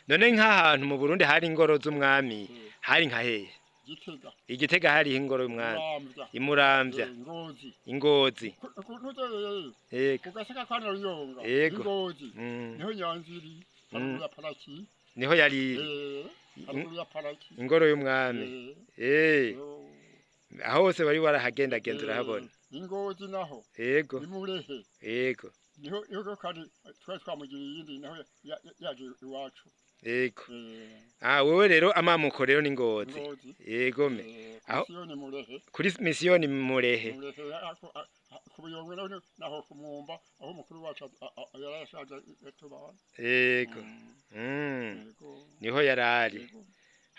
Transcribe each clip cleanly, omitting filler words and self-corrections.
none nk'ahantu mu Burundi hari ingoro z'umwami hari nka hehe Gitega Igitega hari ingoro y'umwami Muramvya imuramvya Ngozi ingozi yego kugasaka kana Ruyonga Yego. Ngozi Mm. niho Nyanziri haruguru ya Paraki niho yari haruguru ya Paraki ingoro y'umwami aho hose wari warahagendagenda urahabona Ingozi naho yego Imurehe yego niho kandi twari twamugiriye iyindi naho yaje iwacu yego wewe rero amamuko rero ni Ngozi Ngozi yego me aho misiyoni Murehe kuri misiyoni Murehe ku Buyongo naho kumwumba aho mukuru wacu yarashaje yatubana yego niho yarari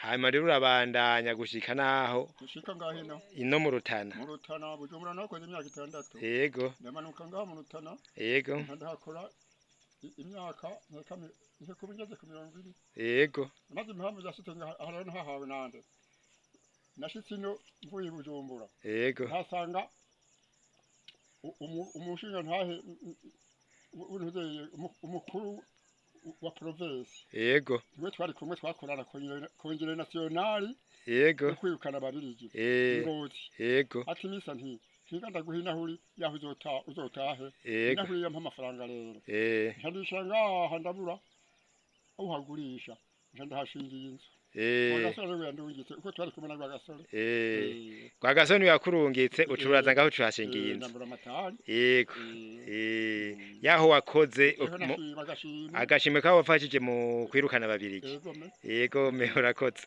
hanyuma rero urabandanya gushika naho gushika ngahino ino mu Rutana Bujumbura nakoze imyaka 6 yego ndamanuka ngaho mu Rutana yego ndahakora imyaka nke kubigeze ku 20 yego maze impamvu zashitse ngaho ntahawe nande nashitse ino mvuye Bujumbura yego nkasanga umushinga ntahe umukuru wa province yego niwe twari kumwe twakorana kongere nationali yego kwirukana ababirigi Ngozi yego ati misa ntiga ndaguhina huri yaho uzotahe nahuri yampa amafaranga rero nkadisha ngaha ndabura uhagurisha ndahashingiye inzu Rwagasore wandungitse uko twari kumwe na Rwagasore Rwagasore yakurungitse ucuraza ngaho ucashingiye inzu yego yaho wakoze agashimwe kaho wafashije mu kwirukana ababirigi yego me urakoze